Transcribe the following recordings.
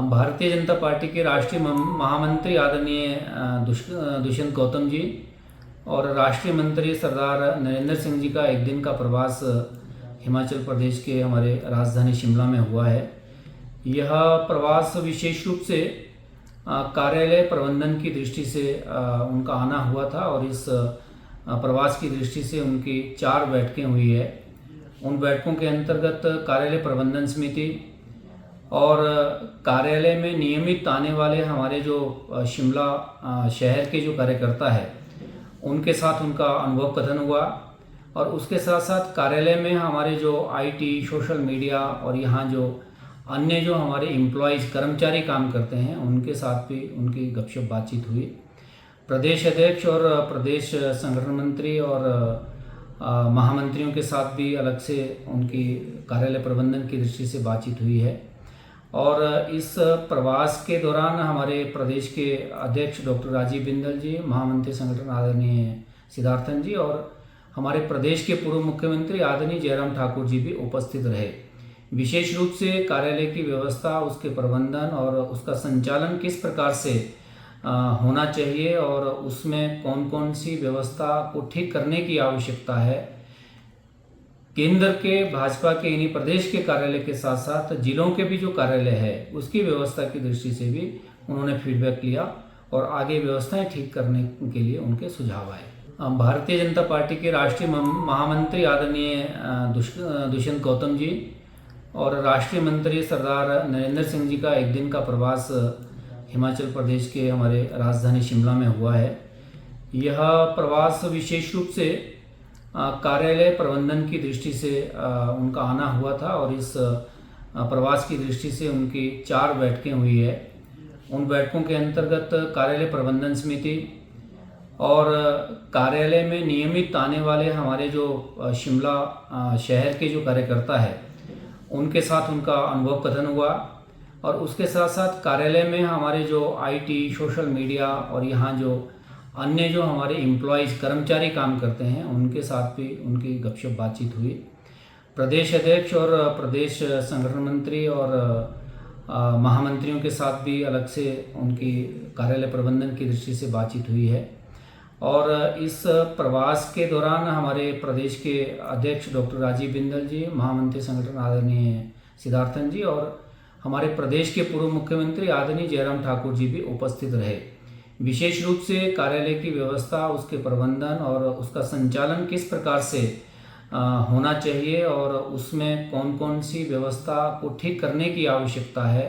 Bharatiya Janata party के राष्ट्रीय महामंत्री आदरणीय दुष्यंत गौतम जी और राष्ट्रीय मंत्री सरदार नरेंद्र सिंह जी का एक दिन का प्रवास हिमाचल प्रदेश के हमारे राजधानी शिमला में हुआ है। यह प्रवास विशेष रूप से कार्यालय प्रबंधन की दृष्टि से उनका आना हुआ था और इस प्रवास की दृष्टि से उनकी 4 बैठकें हुई है। उन बैठकों के अंतर्गत कार्यालय प्रबंधन समिति और कार्यालय में नियमित आने वाले हमारे जो शिमला शहर के जो कार्यकर्ता है उनके साथ उनका अनुभव कथन हुआ और उसके साथ साथ कार्यालय में हमारे जो आईटी, सोशल मीडिया और यहाँ जो अन्य जो हमारे एम्प्लॉयज़ कर्मचारी काम करते हैं उनके साथ भी उनकी गपशप बातचीत हुई। प्रदेश अध्यक्ष और प्रदेश संगठन मंत्री और महामंत्रियों के साथ भी अलग से उनकी कार्यालय प्रबंधन की दृष्टि से बातचीत हुई है। और इस प्रवास के दौरान हमारे प्रदेश के अध्यक्ष डॉक्टर राजीव बिंदल जी, महामंत्री संगठन आदरणीय सिद्धार्थन जी और हमारे प्रदेश के पूर्व मुख्यमंत्री आदरणीय जयराम ठाकुर जी भी उपस्थित रहे। विशेष रूप से कार्यालय की व्यवस्था, उसके प्रबंधन और उसका संचालन किस प्रकार से होना चाहिए और उसमें कौन कौन सी व्यवस्था को ठीक करने की आवश्यकता है, केंद्र के भाजपा के यानी प्रदेश के कार्यालय के साथ साथ जिलों के भी जो कार्यालय है उसकी व्यवस्था की दृष्टि से भी उन्होंने फीडबैक लिया और आगे व्यवस्थाएं ठीक करने के लिए उनके सुझाव आए। भारतीय जनता पार्टी के राष्ट्रीय महामंत्री आदरणीय दुष्यंत गौतम जी और राष्ट्रीय मंत्री सरदार नरेंद्र सिंह जी का एक दिन का प्रवास हिमाचल प्रदेश के हमारे राजधानी शिमला में हुआ है। यह प्रवास विशेष रूप से कार्यालय प्रबंधन की दृष्टि से उनका आना हुआ था और इस प्रवास की दृष्टि से उनकी 4 बैठकें हुई है। उन बैठकों के अंतर्गत कार्यालय प्रबंधन समिति और कार्यालय में नियमित आने वाले हमारे जो शिमला शहर के जो कार्यकर्ता है उनके साथ उनका अनुभव कथन हुआ और उसके साथ साथ कार्यालय में हमारे जो आईटी, सोशल मीडिया और यहाँ जो अन्य जो हमारे एम्प्लॉयज़ कर्मचारी काम करते हैं उनके साथ भी उनकी गपशप बातचीत हुई। प्रदेश अध्यक्ष और प्रदेश संगठन मंत्री और महामंत्रियों के साथ भी अलग से उनकी कार्यालय प्रबंधन की दृष्टि से बातचीत हुई है। और इस प्रवास के दौरान हमारे प्रदेश के अध्यक्ष डॉक्टर राजीव बिंदल जी, महामंत्री संगठन आदरणीय सिद्धार्थन जी और हमारे प्रदेश के पूर्व मुख्यमंत्री आदरणीय जयराम ठाकुर जी भी उपस्थित रहे। विशेष रूप से कार्यालय की व्यवस्था, उसके प्रबंधन और उसका संचालन किस प्रकार से होना चाहिए और उसमें कौन कौन सी व्यवस्था को ठीक करने की आवश्यकता है,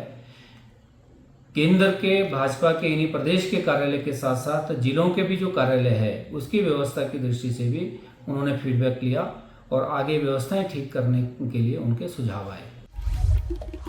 केंद्र के भाजपा के यानी प्रदेश के कार्यालय के साथ साथ जिलों के भी जो कार्यालय है उसकी व्यवस्था की दृष्टि से भी उन्होंने फीडबैक लिया और आगे व्यवस्थाएं ठीक करने के लिए उनके सुझाव आए।